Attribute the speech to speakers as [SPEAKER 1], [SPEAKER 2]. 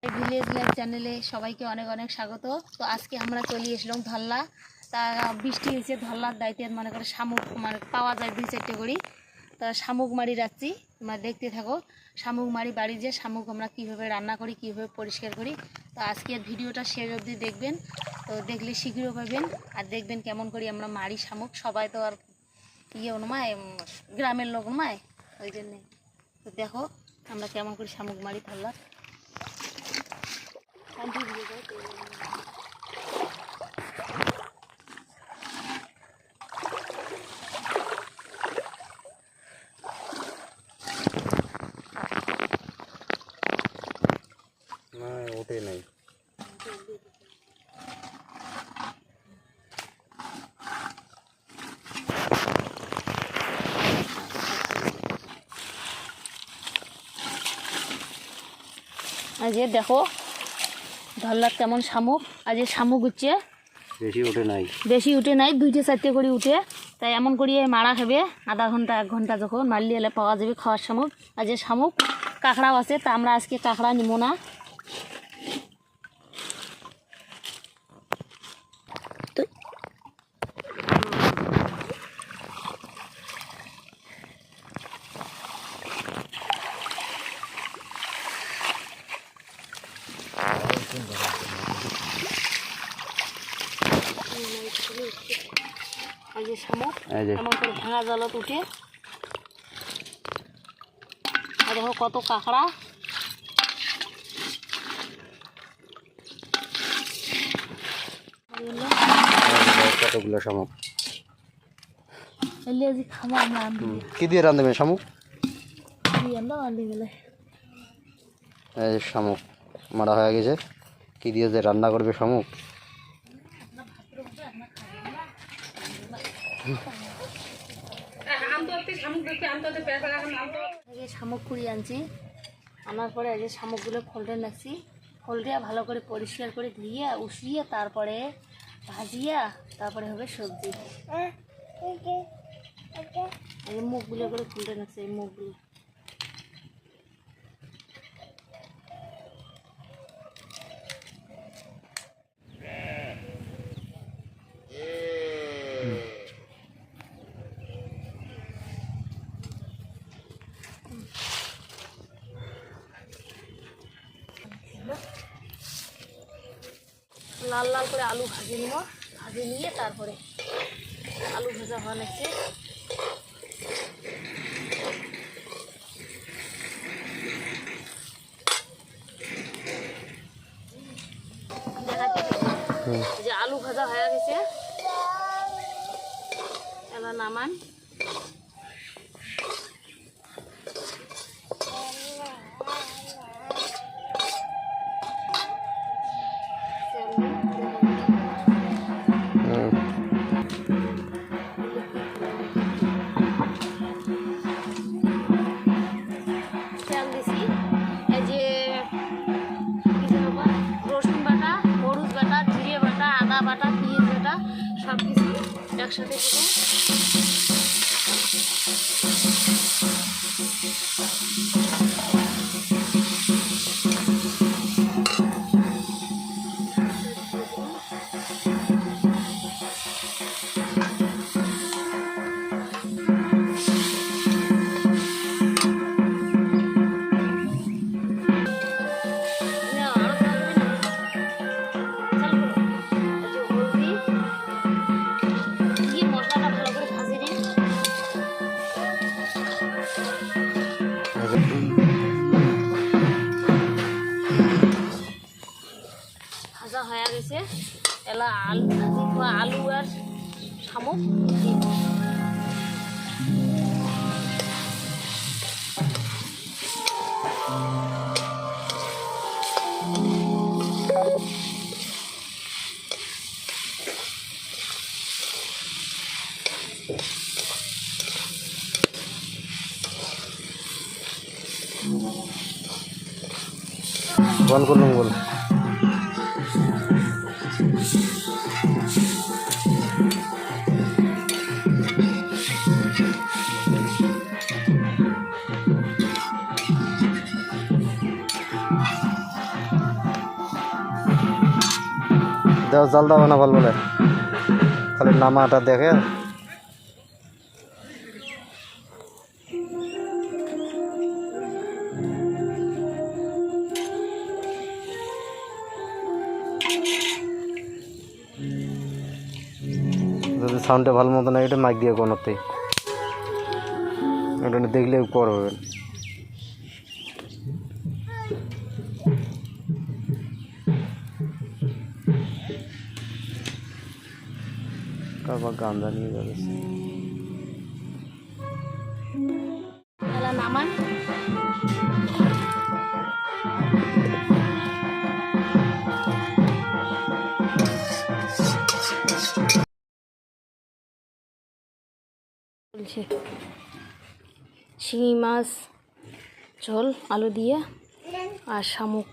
[SPEAKER 1] Village life চ্যানেলে সবাইকে অনেক অনেক স্বাগত। তো আজকে আমরা চলে এসলাম ধল্লা। তা বৃষ্টি হয়েছে, ধল্লার দায়িত্বে মনে করে শামুক মানে পাওয়া যায় 2-4টে করে। তা শামুক মারি যাচ্ছি, তোমরা দেখতে থাকো। শামুক মারি বাড়ি যে শামুক আমরা কীভাবে রান্না করি, কীভাবে পরিষ্কার করি। তো আজকের ভিডিওটা শেষ অবধি দেখবেন, তো দেখলে শীঘ্রই পাবেন। আর দেখবেন কেমন করি আমরা মারি শামুক। সবাই তো আর নয়, গ্রামের লোক নয়, ওই জন্যে। তো দেখো আমরা কেমন করি শামুক মারি ধল্লার।
[SPEAKER 2] ওঠে নাই।
[SPEAKER 1] আজ দেখো ধল্লার কেমন শামুক। আজ শামুক উঠছে, বেশি উঠে নাই 2-4টে করে উঠে। তাই এমন করিয়ে মারা খাবে আধা ঘন্টা 1 ঘন্টা, যখন মারলি এলে পাওয়া যাবে খাওয়ার শামুক। আজ শামুক কাঁকড়াও আছে, তা আমরা আজকে কাঁকড়া নিব না। তো শামুক এমন করে ভাঙা জলত উঠে। আর দেখো কত কাঁকড়া।
[SPEAKER 2] কতগুলো শামুক
[SPEAKER 1] খাবো আমরা।
[SPEAKER 2] কি দিয়ে রাঁধবেন শামুক? এই শামুক মারা হয়ে গেছে, কি দিয়ে যে রান্না করবে শামুক?
[SPEAKER 1] শামুক কুড়িয়ে আনছি, আনার পরে এই যে শামুকগুলো ফোল্ডে রাখছি। ফোল্ডে ভালো করে পরিষ্কার করে ধুইয়ে উঠিয়ে তারপরে ভাজিয়া তারপরে হবে সবজি। এই যে মুখগুলো করে ফোল্ডে রাখছি, এই মুখগুলো। লাল লাল করে আলু ভাজি নিব, ভাজি নিয়ে তারপরে আলু ভাজা হওয়া লাগছে। যে আলু ভাজা হয়ে গেছে, এবার নামান। সব কিছু একসাথে ভাজা হয়ে গেছে। এলা আলু ভাজি আলু আর শামুক
[SPEAKER 2] বল করলাম বল। দেওয়া জাল দেওয়া না ভালো বলে খালি নামাটা দেখে যদি সাউন্ডটা ভালো মতো না এটা মাইক দিয়ে কোনোতেই এটা দেখলে পর হবে তারপর গান্দা নিয়ে যাবে
[SPEAKER 1] নামান বলছে শিঙি মাছ ঝোল আলু দিয়ে আর শামুক